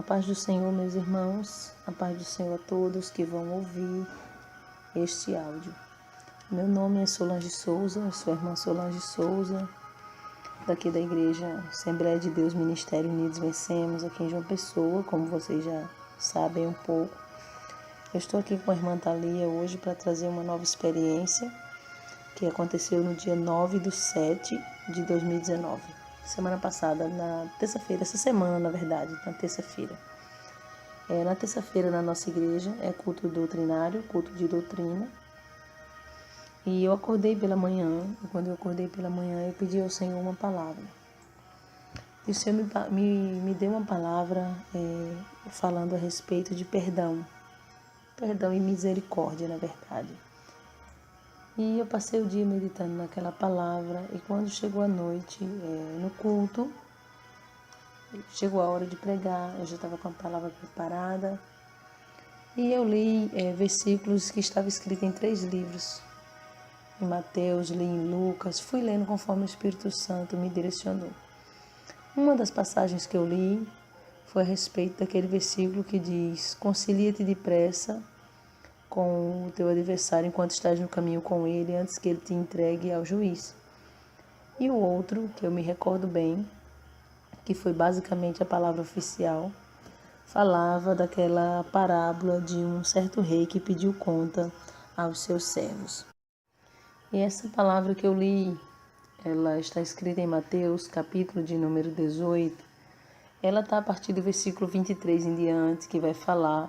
A paz do Senhor, meus irmãos, a paz do Senhor a todos que vão ouvir este áudio. Meu nome é Solange Souza, eu sou a irmã Solange Souza, daqui da Igreja Assembleia de Deus Ministério Unidos Vencemos, aqui em João Pessoa, como vocês já sabem um pouco. Eu estou aqui com a irmã Thalia hoje para trazer uma nova experiência que aconteceu no dia 9/7 de 2019. Semana passada, na terça-feira, essa semana, na verdade, na terça-feira. Na terça-feira, na nossa igreja, é culto doutrinário, culto de doutrina. E eu acordei pela manhã, e quando eu acordei pela manhã, eu pedi ao Senhor uma palavra. E o Senhor me deu uma palavra falando a respeito de perdão. Perdão e misericórdia, na verdade. E eu passei o dia meditando naquela palavra, e quando chegou a noite, no culto, chegou a hora de pregar, eu já estava com a palavra preparada, e eu li versículos que estavam escritos em 3 livros. Em Mateus, li em Lucas, fui lendo conforme o Espírito Santo me direcionou. Uma das passagens que eu li foi a respeito daquele versículo que diz: concilia-te depressa com o teu adversário enquanto estás no caminho com ele, antes que ele te entregue ao juiz. E o outro, que eu me recordo bem, que foi basicamente a palavra oficial, falava daquela parábola de um certo rei que pediu conta aos seus servos. E essa palavra que eu li, ela está escrita em Mateus, capítulo de número 18. Ela está a partir do versículo 23 em diante, que vai falar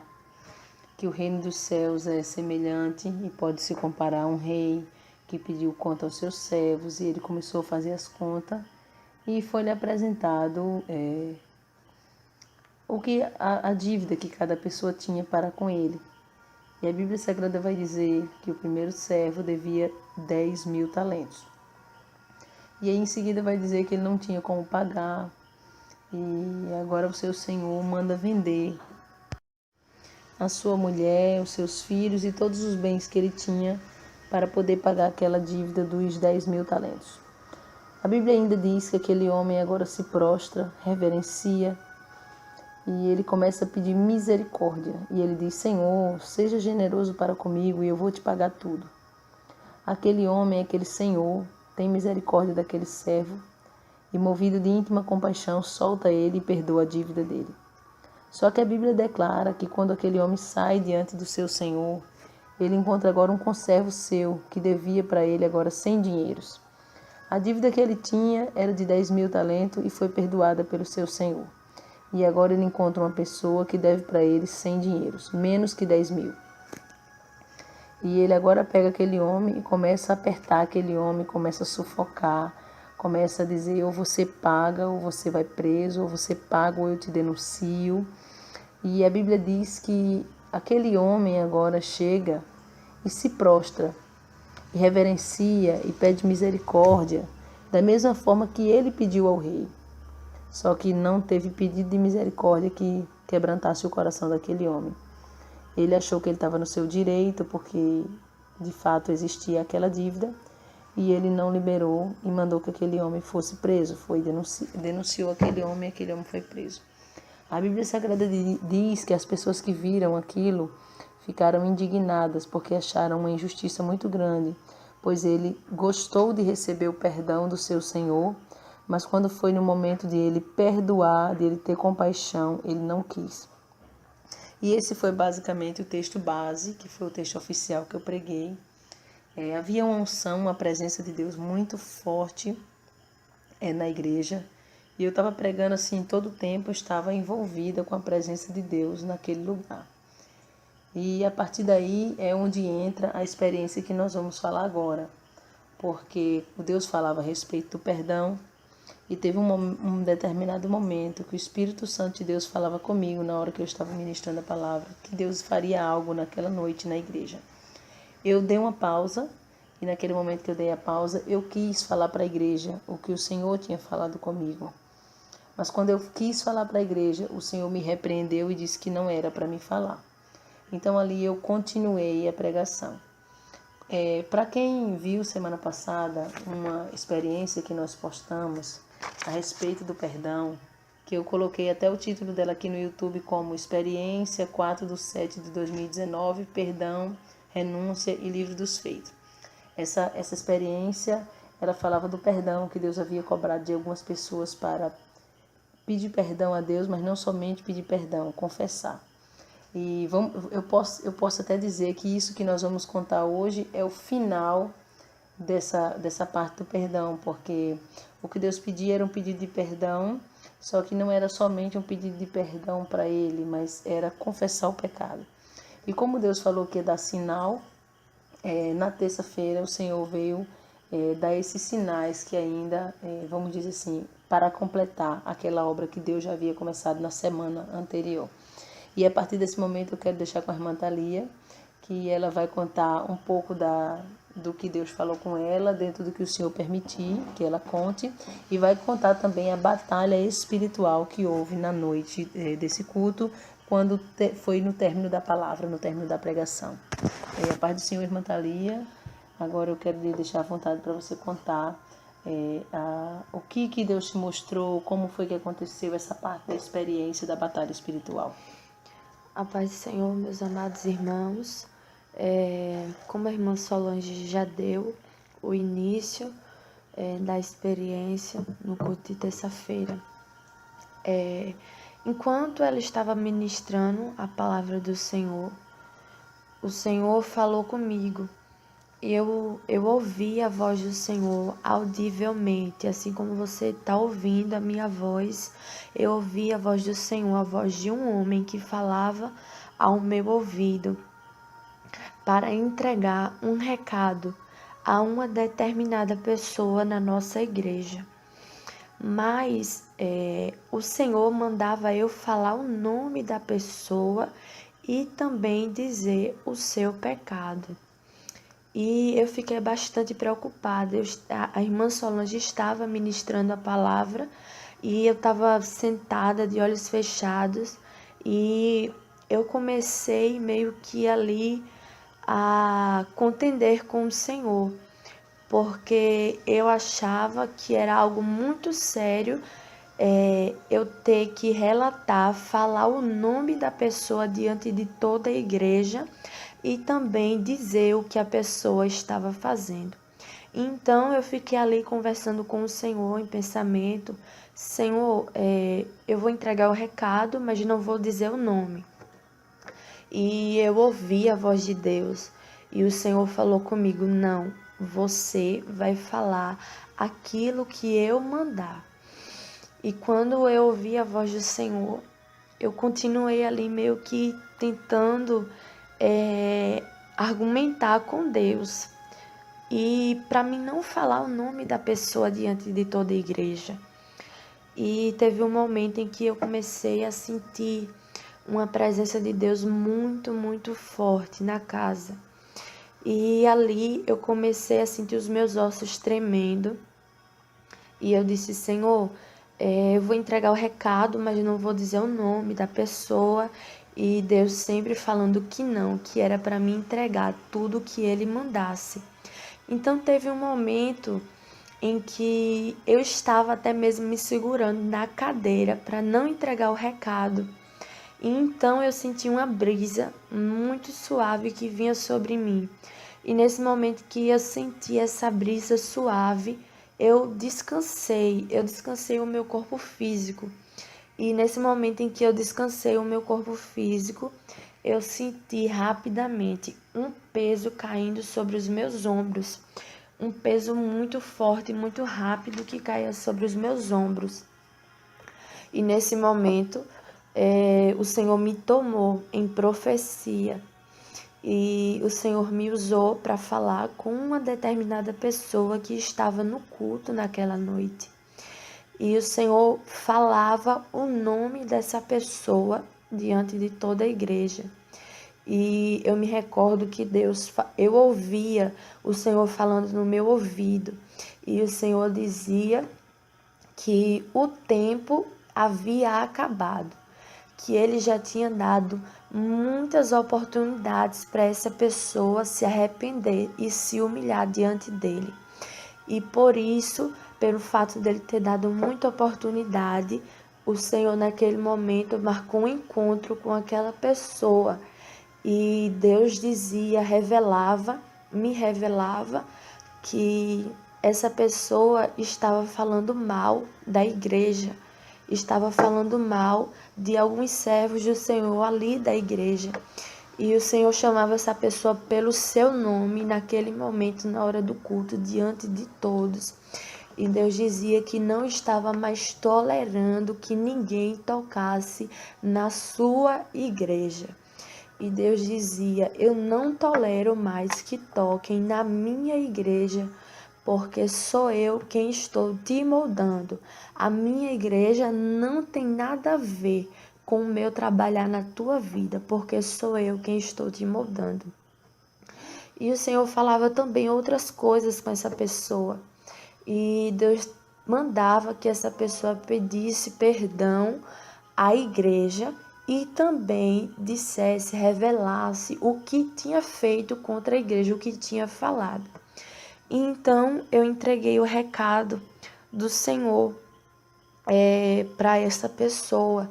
que o reino dos céus é semelhante e pode se comparar a um rei que pediu conta aos seus servos, e ele começou a fazer as contas e foi-lhe apresentado a dívida que cada pessoa tinha para com ele. E a Bíblia Sagrada vai dizer que o primeiro servo devia 10.000 talentos. E aí em seguida vai dizer que ele não tinha como pagar, e agora o seu senhor manda vender a sua mulher, os seus filhos e todos os bens que ele tinha para poder pagar aquela dívida dos 10.000 talentos. A Bíblia ainda diz que aquele homem agora se prostra, reverencia, e ele começa a pedir misericórdia. E ele diz: Senhor, seja generoso para comigo e eu vou te pagar tudo. Aquele homem, aquele senhor, tem misericórdia daquele servo e, movido de íntima compaixão, solta ele e perdoa a dívida dele. Só que a Bíblia declara que quando aquele homem sai diante do seu senhor, ele encontra agora um conservo seu que devia para ele agora 100 dinheiros. A dívida que ele tinha era de 10.000 talentos e foi perdoada pelo seu senhor. E agora ele encontra uma pessoa que deve para ele 100 dinheiros, menos que 10.000. E ele agora pega aquele homem e começa a apertar aquele homem, começa a sufocar, começa a dizer: ou você paga, ou você vai preso, ou você paga, ou eu te denuncio. E a Bíblia diz que aquele homem agora chega e se prostra, e reverencia e pede misericórdia, da mesma forma que ele pediu ao rei. Só que não teve pedido de misericórdia que quebrantasse o coração daquele homem. Ele achou que ele estava no seu direito, porque de fato existia aquela dívida, e ele não liberou e mandou que aquele homem fosse preso. Denunciou aquele homem e aquele homem foi preso. A Bíblia Sagrada diz que as pessoas que viram aquilo ficaram indignadas porque acharam uma injustiça muito grande, pois ele gostou de receber o perdão do seu Senhor, mas quando foi no momento de ele perdoar, de ele ter compaixão, ele não quis. E esse foi basicamente o texto base, que foi o texto oficial que eu preguei. Havia uma unção, uma presença de Deus muito forte na igreja. E eu estava pregando assim, todo o tempo eu estava envolvida com a presença de Deus naquele lugar. E a partir daí é onde entra a experiência que nós vamos falar agora. Porque o Deus falava a respeito do perdão, e teve um determinado momento que o Espírito Santo de Deus falava comigo na hora que eu estava ministrando a palavra, que Deus faria algo naquela noite na igreja. Eu dei uma pausa, e naquele momento que eu dei a pausa, eu quis falar para a igreja o que o Senhor tinha falado comigo. Mas quando eu quis falar para a igreja, o Senhor me repreendeu e disse que não era para mim falar. Então ali eu continuei a pregação. Para quem viu semana passada uma experiência que nós postamos a respeito do perdão, que eu coloquei até o título dela aqui no YouTube como Experiência 4/7/2019, Perdão, Renúncia e Livro dos Feitos. Essa experiência, ela falava do perdão que Deus havia cobrado de algumas pessoas para pedir perdão a Deus, mas não somente pedir perdão, confessar. E eu posso até dizer que isso que nós vamos contar hoje é o final dessa parte do perdão, porque o que Deus pedia era um pedido de perdão, só que não era somente um pedido de perdão para Ele, mas era confessar o pecado. E como Deus falou que ia dar sinal, na terça-feira o Senhor veio dar esses sinais que ainda, vamos dizer assim, para completar aquela obra que Deus já havia começado na semana anterior. E a partir desse momento eu quero deixar com a irmã Thalia, que ela vai contar um pouco do que Deus falou com ela, dentro do que o Senhor permitir que ela conte, e vai contar também a batalha espiritual que houve na noite desse culto, quando foi no término da palavra, no término da pregação. A paz do Senhor, irmã Thalia. Agora eu quero lhe deixar à vontade para você contar o que Deus te mostrou, como foi que aconteceu essa parte da experiência da batalha espiritual. A paz do Senhor, meus amados irmãos. Como a irmã Solange já deu o início da experiência no culto de terça-feira. Enquanto ela estava ministrando a palavra do Senhor, o Senhor falou comigo. Eu ouvi a voz do Senhor audivelmente, assim como você está ouvindo a minha voz. Eu ouvi a voz do Senhor, a voz de um homem que falava ao meu ouvido para entregar um recado a uma determinada pessoa na nossa igreja. Mas o Senhor mandava eu falar o nome da pessoa e também dizer o seu pecado. E eu fiquei bastante preocupada. A irmã Solange estava ministrando a palavra e eu estava sentada de olhos fechados e eu comecei meio que ali a contender com o Senhor, porque eu achava que era algo muito sério eu ter que relatar, falar o nome da pessoa diante de toda a igreja e também dizer o que a pessoa estava fazendo. Então eu fiquei ali conversando com o Senhor em pensamento. Senhor, eu vou entregar o recado, mas não vou dizer o nome. E eu ouvi a voz de Deus e o Senhor falou comigo: não, você vai falar aquilo que eu mandar. E quando eu ouvi a voz do Senhor, eu continuei ali meio que tentando argumentar com Deus. E para mim não falar o nome da pessoa diante de toda a igreja. E teve um momento em que eu comecei a sentir uma presença de Deus muito, muito forte na casa. E ali eu comecei a sentir os meus ossos tremendo. E eu disse: Senhor, eu vou entregar o recado, mas não vou dizer o nome da pessoa. E Deus sempre falando que não, que era para mim entregar tudo que Ele mandasse. Então teve um momento em que eu estava até mesmo me segurando na cadeira para não entregar o recado. E então eu senti uma brisa muito suave que vinha sobre mim. E nesse momento que eu senti essa brisa suave, eu descansei o meu corpo físico. E nesse momento em que eu descansei o meu corpo físico, eu senti rapidamente um peso caindo sobre os meus ombros. Um peso muito forte, muito rápido que caía sobre os meus ombros. E nesse momento, o Senhor me tomou em profecia. E o Senhor me usou para falar com uma determinada pessoa que estava no culto naquela noite. E o Senhor falava o nome dessa pessoa diante de toda a igreja. E eu me recordo que eu ouvia o Senhor falando no meu ouvido. E o Senhor dizia que o tempo havia acabado, que Ele já tinha dado muitas oportunidades para essa pessoa se arrepender e se humilhar diante dele. E por isso, pelo fato dele ter dado muita oportunidade, o Senhor naquele momento marcou um encontro com aquela pessoa e Deus dizia, me revelava que essa pessoa estava falando mal da igreja, estava falando mal de alguns servos do Senhor ali da igreja. E o Senhor chamava essa pessoa pelo seu nome naquele momento, na hora do culto, diante de todos. E Deus dizia que não estava mais tolerando que ninguém tocasse na sua igreja. E Deus dizia, eu não tolero mais que toquem na minha igreja, porque sou eu quem estou te moldando. A minha igreja não tem nada a ver com o meu trabalhar na tua vida, porque sou eu quem estou te moldando. E o Senhor falava também outras coisas com essa pessoa. E Deus mandava que essa pessoa pedisse perdão à igreja e também dissesse, revelasse o que tinha feito contra a igreja, o que tinha falado. E então eu entreguei o recado do Senhor para essa pessoa.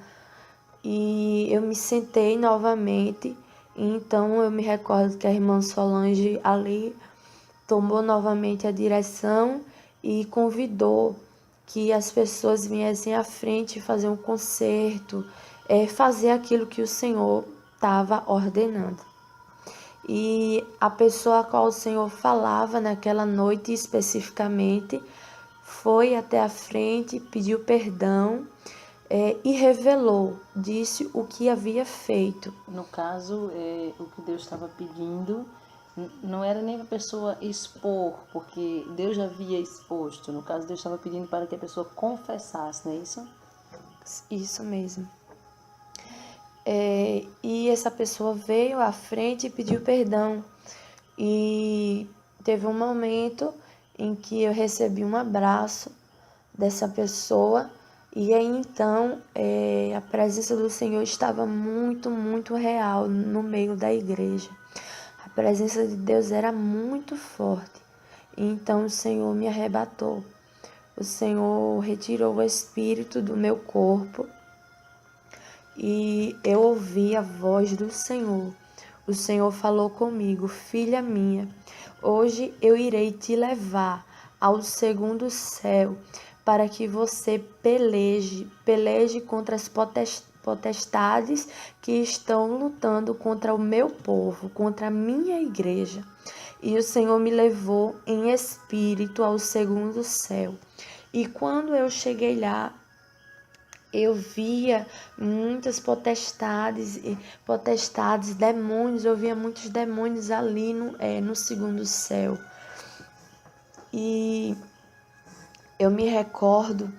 E eu me sentei novamente, e então eu me recordo que a irmã Solange ali tomou novamente a direção e convidou que as pessoas viessem à frente fazer um concerto, fazer aquilo que o Senhor estava ordenando. E a pessoa a qual o Senhor falava naquela noite especificamente foi até a frente, pediu perdão e revelou, disse o que havia feito. No caso, o que Deus estava pedindo não era nem a pessoa expor, porque Deus já havia exposto. No caso, Deus estava pedindo para que a pessoa confessasse, não é isso? Isso mesmo. E essa pessoa veio à frente e pediu perdão. E teve um momento em que eu recebi um abraço dessa pessoa. E aí então a presença do Senhor estava muito, muito real no meio da igreja. A presença de Deus era muito forte. E então o Senhor me arrebatou. O Senhor retirou o espírito do meu corpo e eu ouvi a voz do Senhor. O Senhor falou comigo, filha minha, hoje eu irei te levar ao segundo céu para que você peleje contra as potestades que estão lutando contra o meu povo, contra a minha igreja. E o Senhor me levou em espírito ao segundo céu. E quando eu cheguei lá, eu via muitas potestades, demônios, eu via muitos demônios ali no segundo céu. E eu me recordo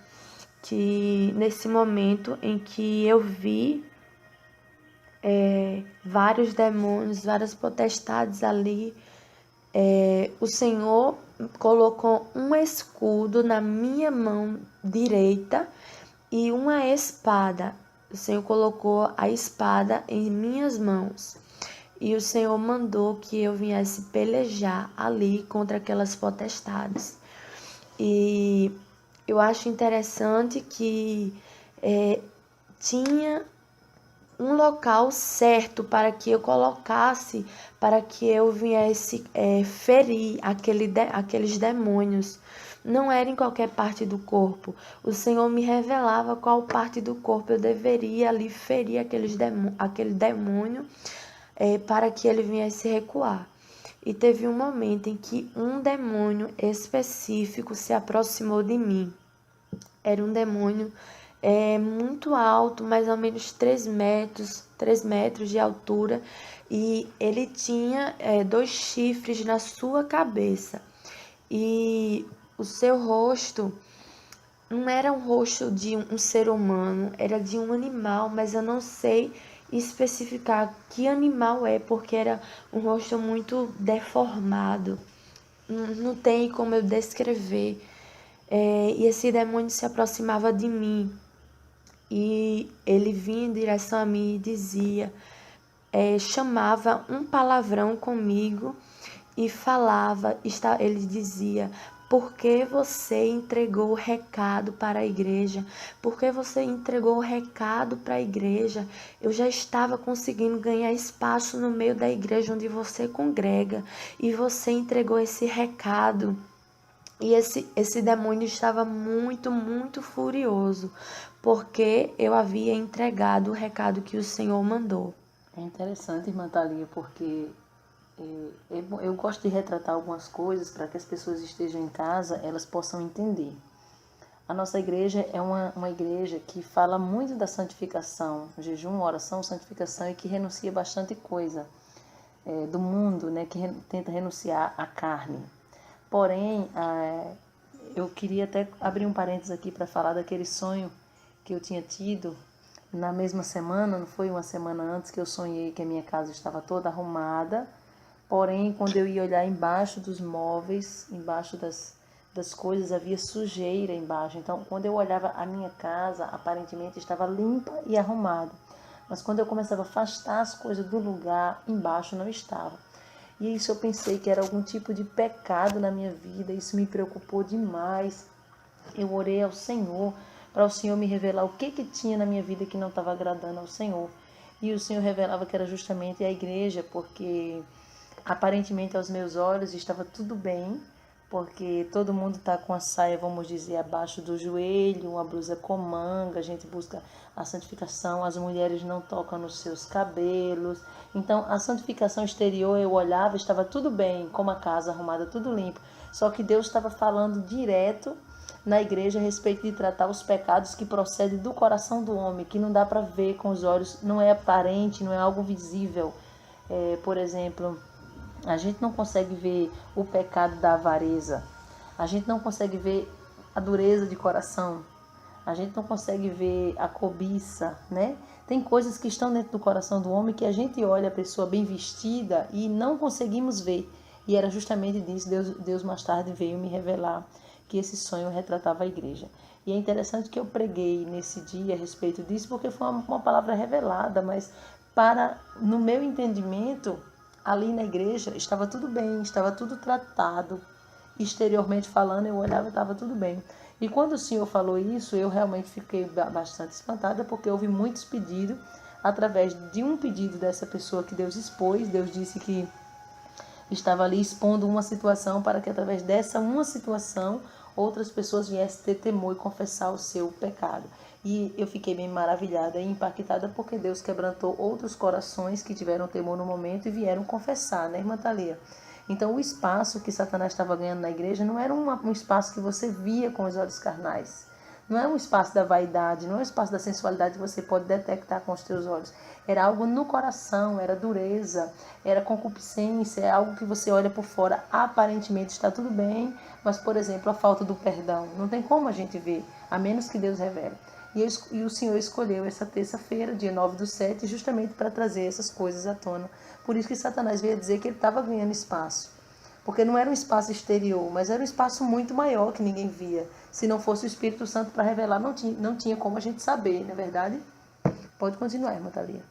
que nesse momento em que eu vi vários demônios, várias potestades ali, o Senhor colocou um escudo na minha mão direita e uma espada. O Senhor colocou a espada em minhas mãos. E o Senhor mandou que eu viesse pelejar ali contra aquelas potestades. E eu acho interessante que tinha um local certo para que eu colocasse, para que eu viesse ferir aqueles demônios. Não era em qualquer parte do corpo. O Senhor me revelava qual parte do corpo eu deveria ali ferir aquele demônio para que ele viesse recuar. E teve um momento em que um demônio específico se aproximou de mim. Era um demônio muito alto, mais ou menos 3 metros de altura, e ele tinha 2 chifres na sua cabeça. E o seu rosto não era um rosto de um ser humano, era de um animal, mas eu não sei especificar que animal porque era um rosto muito deformado. Não tem como eu descrever. E esse demônio se aproximava de mim. E ele vinha em direção a mim e dizia, chamava um palavrão comigo e falava, ele dizia, Por que você entregou o recado para a igreja? Por que você entregou o recado para a igreja? Eu já estava conseguindo ganhar espaço no meio da igreja onde você congrega e você entregou esse recado. E esse demônio estava muito, muito furioso, porque eu havia entregado o recado que o Senhor mandou. É interessante, irmã Thalia, porque eu gosto de retratar algumas coisas para que as pessoas estejam em casa, elas possam entender. A nossa igreja é uma igreja que fala muito da santificação, jejum, oração, santificação, e que renuncia bastante coisa do mundo, né, que tenta renunciar à carne. Porém, eu queria até abrir um parênteses aqui para falar daquele sonho que eu tinha tido na mesma semana, não foi uma semana antes, que eu sonhei que a minha casa estava toda arrumada, porém, quando eu ia olhar embaixo dos móveis, embaixo das coisas, havia sujeira embaixo. Então, quando eu olhava a minha casa, aparentemente estava limpa e arrumada. Mas quando eu começava a afastar as coisas do lugar, embaixo não estava. E isso eu pensei que era algum tipo de pecado na minha vida, isso me preocupou demais. Eu orei ao Senhor, para o Senhor me revelar o que tinha na minha vida que não estava agradando ao Senhor. E o Senhor revelava que era justamente a igreja, porque aparentemente aos meus olhos estava tudo bem, porque todo mundo está com a saia, vamos dizer, abaixo do joelho, uma blusa com manga, a gente busca a santificação, as mulheres não tocam nos seus cabelos. Então, a santificação exterior, eu olhava, estava tudo bem, como a casa arrumada, tudo limpo. Só que Deus estava falando direto na igreja a respeito de tratar os pecados que procedem do coração do homem, que não dá para ver com os olhos, não é aparente, não é algo visível. Por exemplo, a gente não consegue ver o pecado da avareza. A gente não consegue ver a dureza de coração. A gente não consegue ver a cobiça, né? Tem coisas que estão dentro do coração do homem que a gente olha a pessoa bem vestida e não conseguimos ver. E era justamente disso, Deus mais tarde veio me revelar que esse sonho retratava a igreja. E é interessante que eu preguei nesse dia a respeito disso, porque foi uma palavra revelada, mas no meu entendimento, ali na igreja estava tudo bem, estava tudo tratado. Exteriormente falando, eu olhava e estava tudo bem. E quando o Senhor falou isso, eu realmente fiquei bastante espantada, porque houve muitos pedidos, através de um pedido dessa pessoa que Deus expôs. Deus disse que estava ali expondo uma situação para que através dessa uma situação outras pessoas viessem ter temor e confessar o seu pecado. E eu fiquei bem maravilhada e impactada, porque Deus quebrantou outros corações que tiveram temor no momento e vieram confessar, né, irmã Thalia? Então, o espaço que Satanás estava ganhando na igreja não era um espaço que você via com os olhos carnais. Não é um espaço da vaidade, não é um espaço da sensualidade que você pode detectar com os teus olhos. Era algo no coração, era dureza, era concupiscência, é algo que você olha por fora, aparentemente está tudo bem, mas, por exemplo, a falta do perdão. Não tem como a gente ver, a menos que Deus revele. E o Senhor escolheu essa terça-feira, dia 9/7, justamente para trazer essas coisas à tona. Por isso que Satanás veio dizer que ele estava ganhando espaço. Porque não era um espaço exterior, mas era um espaço muito maior que ninguém via. Se não fosse o Espírito Santo para revelar, não tinha como a gente saber, não é verdade? Pode continuar, irmã Thalia.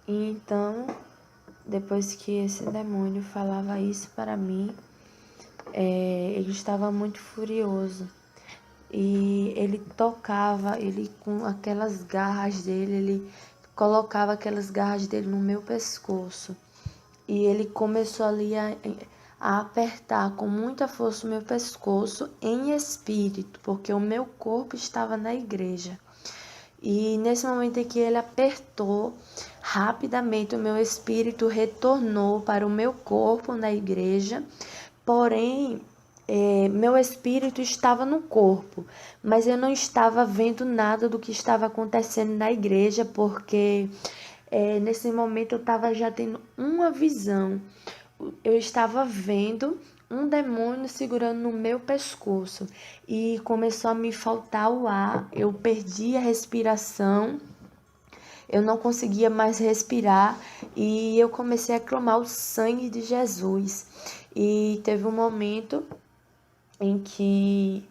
Então, depois que esse demônio falava isso para mim, ele estava muito furioso. E ele tocava, ele com aquelas garras dele, ele colocava aquelas garras dele no meu pescoço. E ele começou ali a apertar com muita força o meu pescoço em espírito, porque o meu corpo estava na igreja. E nesse momento em que ele apertou, rapidamente o meu espírito retornou para o meu corpo na igreja, porém meu espírito estava no corpo, mas eu não estava vendo nada do que estava acontecendo na igreja, porque nesse momento eu estava já tendo uma visão. Eu estava vendo um demônio segurando no meu pescoço e começou a me faltar o ar, eu perdi a respiração. Eu não conseguia mais respirar e eu comecei a clamar o sangue de Jesus. E teve um momento em que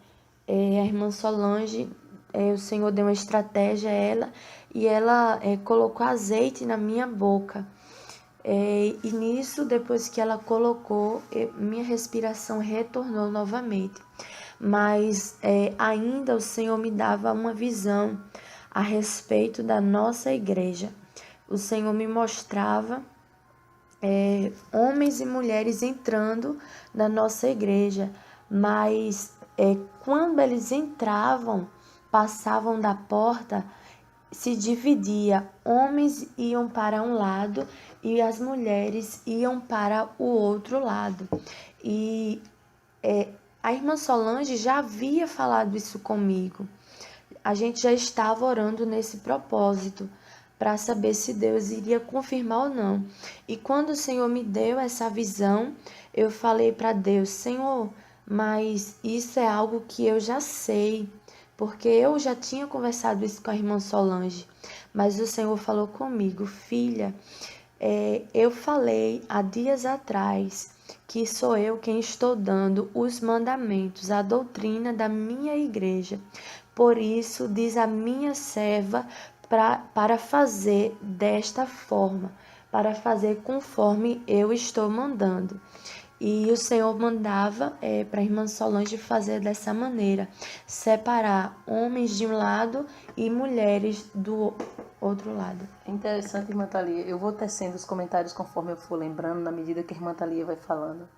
a irmã Solange, o Senhor deu uma estratégia a ela e ela colocou azeite na minha boca. E nisso, depois que ela colocou, minha respiração retornou novamente. Mas ainda o Senhor me dava uma visão a respeito da nossa igreja. O Senhor me mostrava homens e mulheres entrando na nossa igreja, mas quando eles entravam, passavam da porta, se dividia, homens iam para um lado e as mulheres iam para o outro lado. E a irmã Solange já havia falado isso comigo. A gente já estava orando nesse propósito, para saber se Deus iria confirmar ou não. E quando o Senhor me deu essa visão, eu falei para Deus: Senhor, mas isso é algo que eu já sei, porque eu já tinha conversado isso com a irmã Solange. Mas o Senhor falou comigo: filha, eu falei há dias atrás que sou eu quem estou dando os mandamentos, a doutrina da minha igreja. Por isso, diz a minha serva para fazer desta forma, para fazer conforme eu estou mandando. E o Senhor mandava para a irmã Solange fazer dessa maneira, separar homens de um lado e mulheres do outro lado. É interessante, irmã Thalia. Eu vou tecendo os comentários conforme eu for lembrando, na medida que a irmã Thalia vai falando.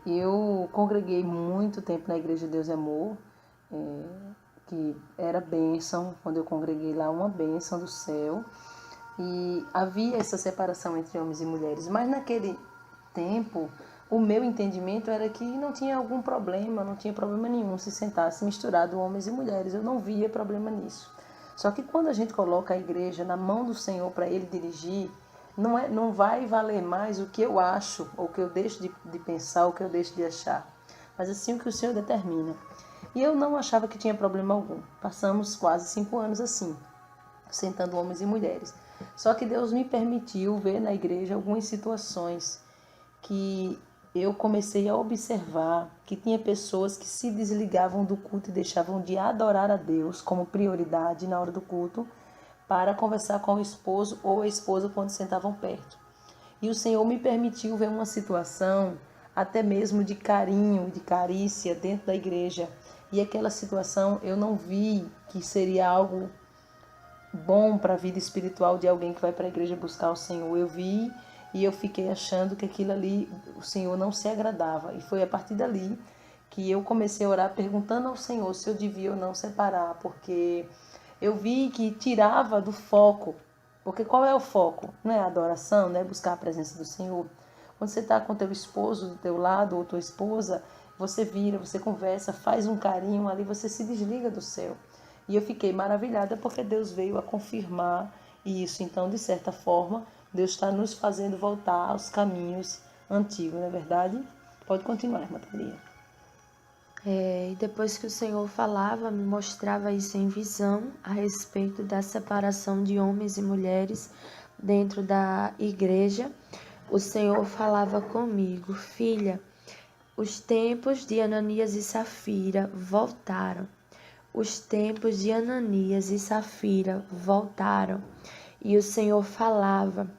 Eu congreguei muito tempo na Igreja de Deus e Amor, que era bênção, quando eu congreguei lá, uma bênção do céu. E havia essa separação entre homens e mulheres, mas naquele tempo o meu entendimento era que não tinha algum problema, não tinha problema nenhum se sentasse misturado homens e mulheres, eu não via problema nisso. Só que quando a gente coloca a igreja na mão do Senhor para Ele dirigir, não vai valer mais o que eu acho, ou o que eu deixo de pensar, ou o que eu deixo de achar, mas assim o que o Senhor determina. E eu não achava que tinha problema algum. Passamos quase 5 anos assim, sentando homens e mulheres. Só que Deus me permitiu ver na igreja algumas situações que eu comecei a observar que tinha pessoas que se desligavam do culto e deixavam de adorar a Deus como prioridade na hora do culto para conversar com o esposo ou a esposa quando sentavam perto. E o Senhor me permitiu ver uma situação até mesmo de carinho, de carícia dentro da igreja. E aquela situação eu não vi que seria algo bom para a vida espiritual de alguém que vai para a igreja buscar o Senhor. Eu vi e eu fiquei achando que aquilo ali, o Senhor não se agradava. E foi a partir dali que eu comecei a orar perguntando ao Senhor se eu devia ou não separar, porque eu vi que tirava do foco. Porque qual é o foco? Não é a adoração, não é buscar a presença do Senhor. Quando você está com teu esposo do teu lado ou tua esposa, você vira, você conversa, faz um carinho, ali você se desliga do céu. E eu fiquei maravilhada porque Deus veio a confirmar isso. Então, de certa forma, Deus está nos fazendo voltar aos caminhos antigos, não é verdade? Pode continuar, irmã Thalia. E depois que o Senhor falava, me mostrava isso em visão a respeito da separação de homens e mulheres dentro da igreja, o Senhor falava comigo: filha, os tempos de Ananias e Safira voltaram. Os tempos de Ananias e Safira voltaram. E o Senhor falava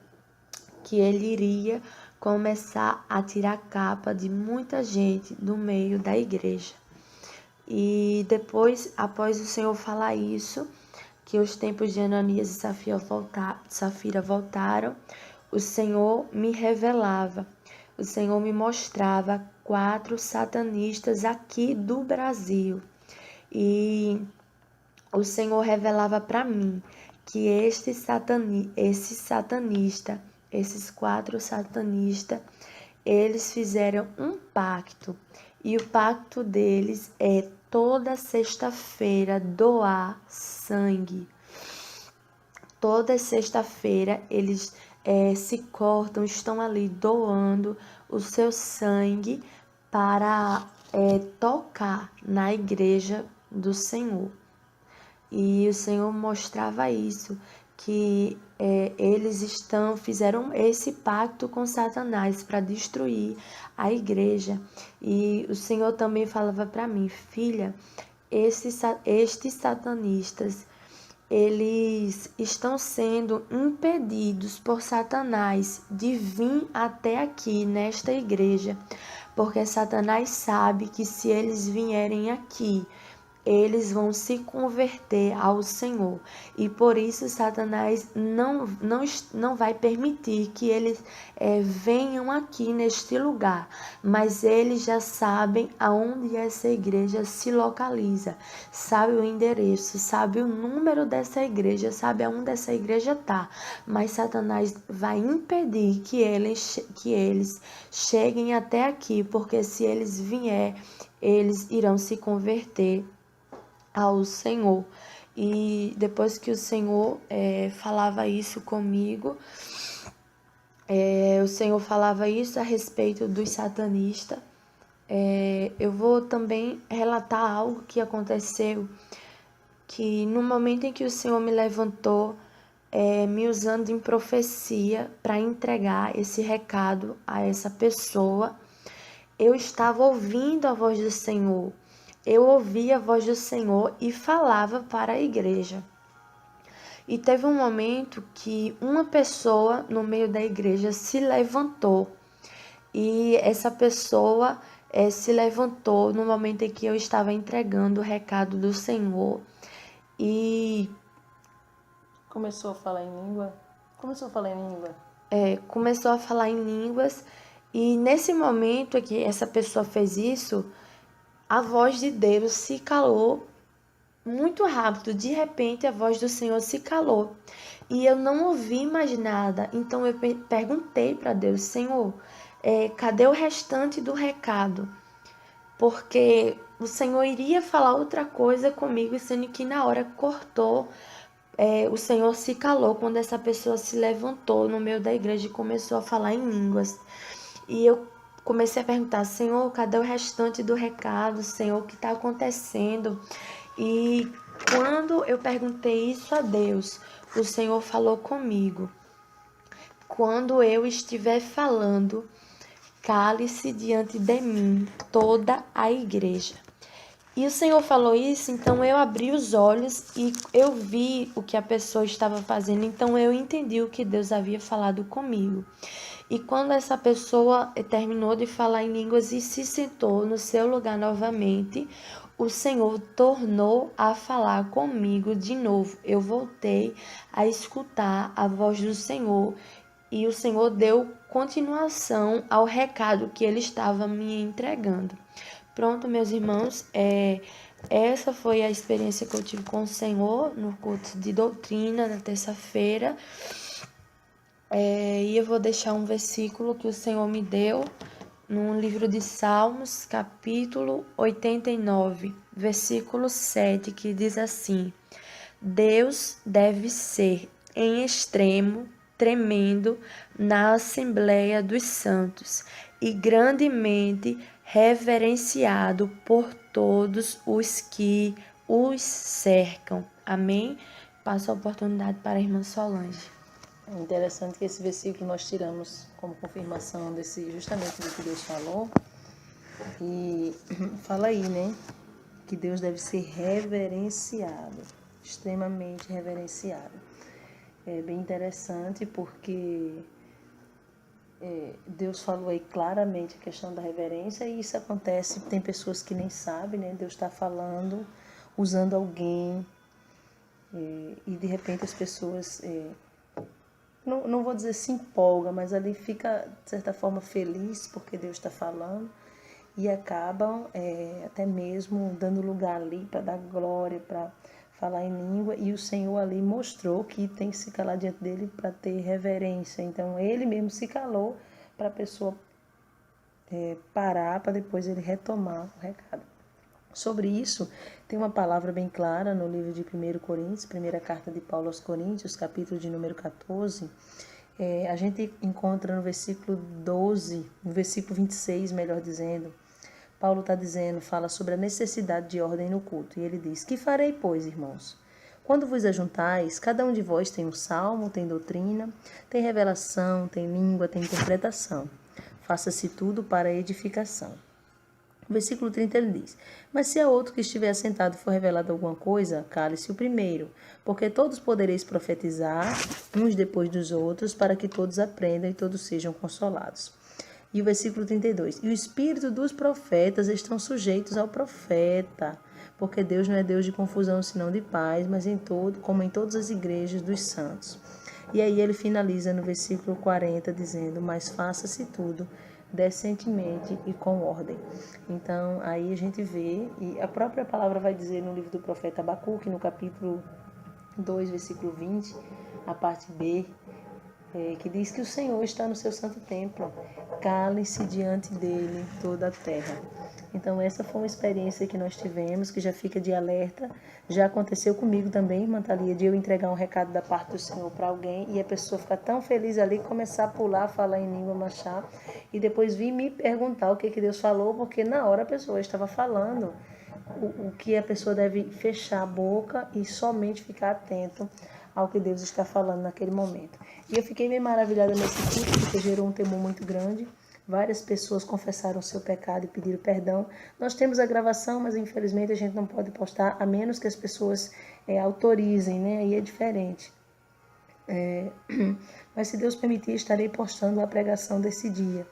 que ele iria começar a tirar a capa de muita gente do meio da igreja. E depois, após o Senhor falar isso, que os tempos de Ananias e Safira voltaram, o Senhor me revelava, o Senhor me mostrava 4 satanistas aqui do Brasil. E o Senhor revelava para mim que esses 4 satanistas, eles fizeram um pacto. E o pacto deles é toda sexta-feira doar sangue. Toda sexta-feira eles se cortam, estão ali doando o seu sangue para tocar na igreja do Senhor. E o Senhor mostrava isso, que eles fizeram esse pacto com Satanás para destruir a igreja. E o Senhor também falava para mim: filha, estes satanistas, eles estão sendo impedidos por Satanás de vir até aqui, nesta igreja, porque Satanás sabe que se eles vierem aqui, eles vão se converter ao Senhor. E por isso Satanás não vai permitir que eles venham aqui neste lugar. Mas eles já sabem aonde essa igreja se localiza. Sabe o endereço, sabe o número dessa igreja, sabe aonde essa igreja está. Mas Satanás vai impedir que eles cheguem até aqui, porque se eles vier, eles irão se converter ao Senhor. E depois que o Senhor falava isso comigo, o Senhor falava isso a respeito dos satanistas. Eu vou também relatar algo que aconteceu, que no momento em que o Senhor me levantou, me usando em profecia para entregar esse recado a essa pessoa, eu estava ouvindo a voz do Senhor. Eu ouvi a voz do Senhor e falava para a igreja. E teve um momento que uma pessoa no meio da igreja se levantou. E essa pessoa se levantou no momento em que eu estava entregando o recado do Senhor. E começou a falar em língua. Começou a falar em línguas. E nesse momento que essa pessoa fez isso, a voz de Deus se calou muito rápido. De repente, a voz do Senhor se calou. E eu não ouvi mais nada. Então, eu perguntei para Deus: Senhor, cadê o restante do recado? Porque o Senhor iria falar outra coisa comigo, sendo que na hora cortou. O Senhor se calou quando essa pessoa se levantou no meio da igreja e começou a falar em línguas. E eu comecei a perguntar: Senhor, cadê o restante do recado? Senhor, o que está acontecendo? E quando eu perguntei isso a Deus, o Senhor falou comigo: quando eu estiver falando, cale-se diante de mim toda a igreja. E o Senhor falou isso, então eu abri os olhos e eu vi o que a pessoa estava fazendo. Então eu entendi o que Deus havia falado comigo. E quando essa pessoa terminou de falar em línguas e se sentou no seu lugar novamente, o Senhor tornou a falar comigo de novo. Eu voltei a escutar a voz do Senhor e o Senhor deu continuação ao recado que ele estava me entregando. Pronto, meus irmãos, essa foi a experiência que eu tive com o Senhor no culto de doutrina na terça-feira. E eu vou deixar um versículo que o Senhor me deu no livro de Salmos, capítulo 89, versículo 7, que diz assim: Deus deve ser em extremo tremendo na Assembleia dos Santos e grandemente reverenciado por todos os que os cercam. Amém? Passo a oportunidade para a irmã Solange. É interessante que esse versículo nós tiramos como confirmação justamente do que Deus falou. E fala aí, né? Que Deus deve ser reverenciado, extremamente reverenciado. É bem interessante porque Deus falou aí claramente a questão da reverência e isso acontece, tem pessoas que nem sabem, né? Deus está falando, usando alguém e de repente as pessoas... Não vou dizer se empolga, mas ali fica, de certa forma, feliz porque Deus está falando e acabam até mesmo dando lugar ali para dar glória, para falar em língua. E o Senhor ali mostrou que tem que se calar diante dele para ter reverência. Então, ele mesmo se calou para a pessoa parar, para depois ele retomar o recado. Sobre isso, tem uma palavra bem clara no livro de 1 Coríntios, primeira carta de Paulo aos Coríntios, capítulo de número 14. A gente encontra no versículo 12, no versículo 26, melhor dizendo, Paulo está dizendo, fala sobre a necessidade de ordem no culto. E ele diz: Que farei, pois, irmãos? Quando vos ajuntais, cada um de vós tem um salmo, tem doutrina, tem revelação, tem língua, tem interpretação. Faça-se tudo para edificação. No versículo 30 ele diz: Mas se a outro que estiver assentado for revelado alguma coisa, cale-se o primeiro, porque todos podereis profetizar, uns depois dos outros, para que todos aprendam e todos sejam consolados. E o versículo 32: E o espírito dos profetas estão sujeitos ao profeta, porque Deus não é Deus de confusão, senão de paz, mas como em todas as igrejas dos santos. E aí ele finaliza no versículo 40 dizendo: Mas faça-se tudo decentemente e com ordem. Então, aí a gente vê, e a própria palavra vai dizer no livro do profeta Abacuque, no capítulo 2, versículo 20, a parte B, que diz que o Senhor está no seu santo templo, calem-se diante dele toda a terra. Então, essa foi uma experiência que nós tivemos, que já fica de alerta. Já aconteceu comigo também, irmã Thalia, de eu entregar um recado da parte do Senhor para alguém e a pessoa ficar tão feliz ali, começar a pular, falar em língua machá, e depois vir me perguntar o que Deus falou, porque na hora a pessoa estava falando o que a pessoa deve fechar a boca e somente ficar atento ao que Deus está falando naquele momento. E eu fiquei bem maravilhada nesse culto, porque gerou um temor muito grande. Várias pessoas confessaram o seu pecado e pediram perdão. Nós temos a gravação, mas infelizmente a gente não pode postar, a menos que as pessoas autorizem, né? Aí é diferente. Mas se Deus permitir, estarei postando a pregação desse dia.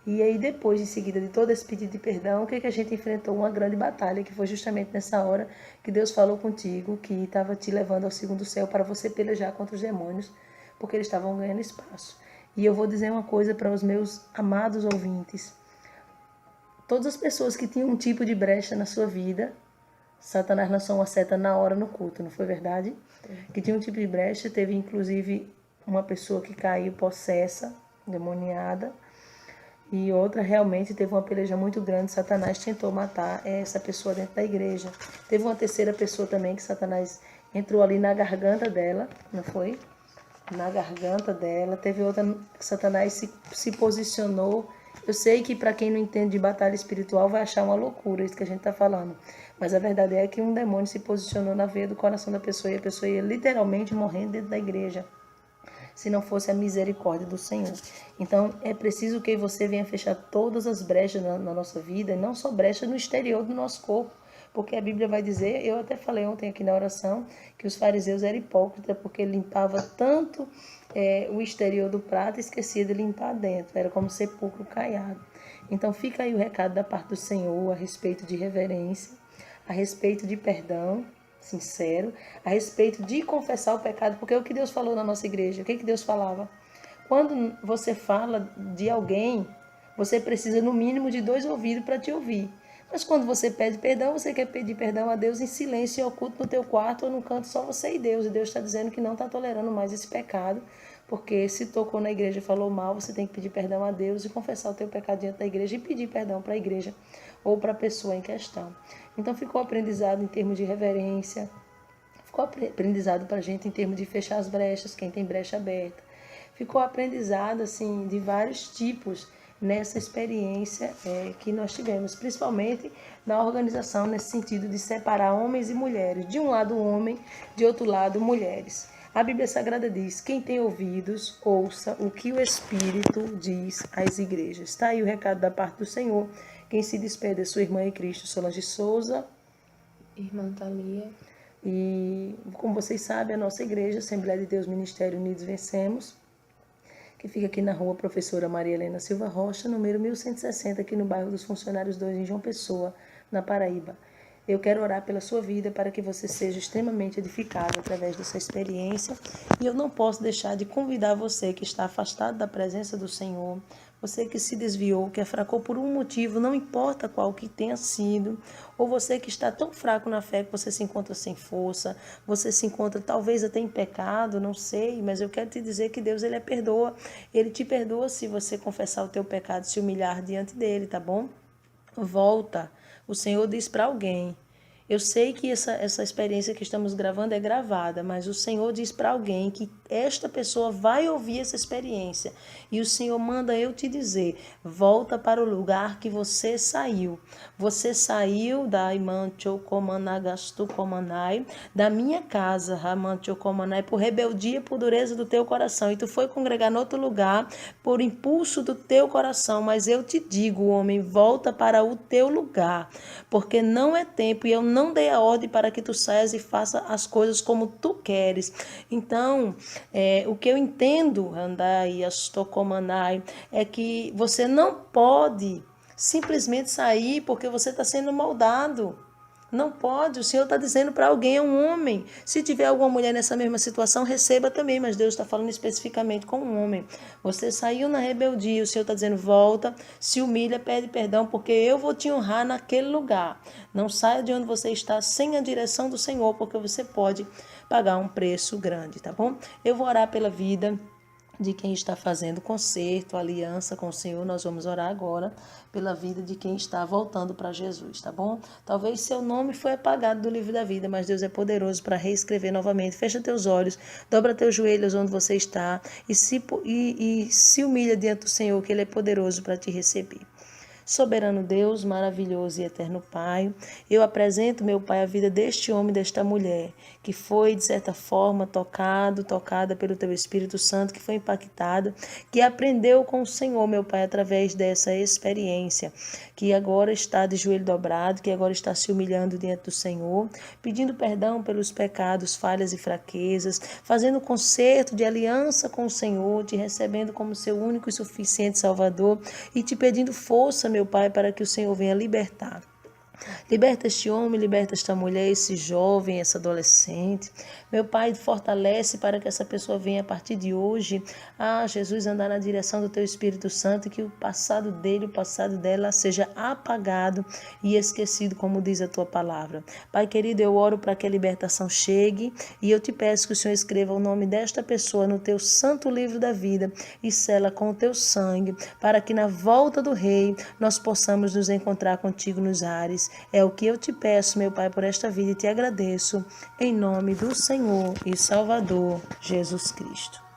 E aí depois, em seguida de todo esse pedido de perdão, o que a gente enfrentou? Uma grande batalha, que foi justamente nessa hora que Deus falou contigo, que estava te levando ao segundo céu para você pelejar contra os demônios, porque eles estavam ganhando espaço. E eu vou dizer uma coisa para os meus amados ouvintes. Todas as pessoas que tinham um tipo de brecha na sua vida, Satanás lançou uma seta na hora no culto, não foi verdade? Que tinha um tipo de brecha, teve inclusive uma pessoa que caiu possessa, demoniada, e outra realmente teve uma peleja muito grande. Satanás tentou matar essa pessoa dentro da igreja. Teve uma terceira pessoa também que Satanás entrou ali na garganta dela, não foi? Na garganta dela. Teve outra que Satanás se posicionou. Eu sei que para quem não entende de batalha espiritual vai achar uma loucura isso que a gente está falando. Mas a verdade é que um demônio se posicionou na veia do coração da pessoa e a pessoa ia literalmente morrendo dentro da igreja, se não fosse a misericórdia do Senhor. Então, é preciso que você venha fechar todas as brechas na nossa vida, e não só brechas no exterior do nosso corpo, porque a Bíblia vai dizer, eu até falei ontem aqui na oração, que os fariseus eram hipócritas, porque limpava tanto o exterior do prato e esquecia de limpar dentro, era como sepulcro caiado. Então, fica aí o recado da parte do Senhor a respeito de reverência, a respeito de perdão sincero, a respeito de confessar o pecado, porque é o que Deus falou na nossa igreja. O que Deus falava? Quando você fala de alguém, você precisa no mínimo de 2 ouvidos para te ouvir. Mas quando você pede perdão, você quer pedir perdão a Deus em silêncio e oculto no teu quarto ou no canto só você e Deus. E Deus está dizendo que não está tolerando mais esse pecado, porque se tocou na igreja e falou mal, você tem que pedir perdão a Deus e confessar o teu pecado diante da igreja e pedir perdão para a igreja ou para a pessoa em questão. Então ficou aprendizado em termos de reverência, ficou aprendizado para a gente em termos de fechar as brechas, quem tem brecha aberta. Ficou aprendizado assim, de vários tipos nessa experiência que nós tivemos, principalmente na organização, nesse sentido de separar homens e mulheres. De um lado homem, de outro lado mulheres. A Bíblia Sagrada diz, quem tem ouvidos, ouça o que o Espírito diz às igrejas. Está aí o recado da parte do Senhor. Quem se despede é sua irmã em Cristo, Solange Souza. Irmã Thalia. E, como vocês sabem, a nossa igreja, Assembleia de Deus Ministério Unidos Vencemos, que fica aqui na rua Professora Maria Helena Silva Rocha, número 1160, aqui no bairro dos Funcionários 2, em João Pessoa, na Paraíba. Eu quero orar pela sua vida para que você seja extremamente edificado através dessa experiência. E eu não posso deixar de convidar você que está afastado da presença do Senhor, você que se desviou, que afracou por um motivo, não importa qual que tenha sido, ou você que está tão fraco na fé que você se encontra sem força, você se encontra talvez até em pecado, não sei, mas eu quero te dizer que Deus, Ele perdoa. Ele te perdoa se você confessar o teu pecado, se humilhar diante dele, tá bom? Volta. O Senhor diz para alguém, Eu sei que essa experiência que estamos gravando é gravada, mas o Senhor diz para alguém que esta pessoa vai ouvir essa experiência. E o Senhor manda eu te dizer, volta para o lugar que você saiu. Você saiu da da minha casa, por rebeldia, por dureza do teu coração. E tu foi congregar em outro lugar por impulso do teu coração. Mas eu te digo, homem, volta para o teu lugar, porque não é tempo e eu não dei a ordem para que tu saias e faça as coisas como tu queres. Então, o que eu entendo, Andai, Astocomanai, é que você não pode simplesmente sair porque você está sendo moldado. Não pode, o Senhor está dizendo para alguém, é um homem. Se tiver alguma mulher nessa mesma situação, receba também, mas Deus está falando especificamente com um homem. Você saiu na rebeldia, o Senhor está dizendo, volta, se humilha, pede perdão, porque eu vou te honrar naquele lugar. Não saia de onde você está sem a direção do Senhor, porque você pode pagar um preço grande, tá bom? Eu vou orar pela vida de quem está fazendo concerto, aliança com o Senhor. Nós vamos orar agora pela vida de quem está voltando para Jesus, tá bom? Talvez seu nome foi apagado do livro da vida, mas Deus é poderoso para reescrever novamente. Fecha teus olhos, dobra teus joelhos onde você está e se humilha diante do Senhor, que Ele é poderoso para te receber. Soberano Deus, maravilhoso e eterno Pai, eu apresento, meu Pai, a vida deste homem e desta mulher, que foi, de certa forma, tocada pelo Teu Espírito Santo, que foi impactada, que aprendeu com o Senhor, meu Pai, através dessa experiência, que agora está de joelho dobrado, que agora está se humilhando diante do Senhor, pedindo perdão pelos pecados, falhas e fraquezas, fazendo concerto de aliança com o Senhor, te recebendo como seu único e suficiente Salvador e te pedindo força, meu Pai, para que o Senhor venha libertar. Liberta este homem, liberta esta mulher, esse jovem, essa adolescente. Meu Pai, fortalece para que essa pessoa venha a partir de hoje, Jesus, andar na direção do Teu Espírito Santo e que o passado dele, o passado dela seja apagado e esquecido, como diz a Tua palavra. Pai querido, eu oro para que a libertação chegue e eu te peço que o Senhor escreva o nome desta pessoa no Teu santo livro da vida e sela com o Teu sangue, para que na volta do Rei nós possamos nos encontrar contigo nos ares. É o que eu te peço, meu Pai, por esta vida e te agradeço, em nome do Senhor e Salvador Jesus Cristo.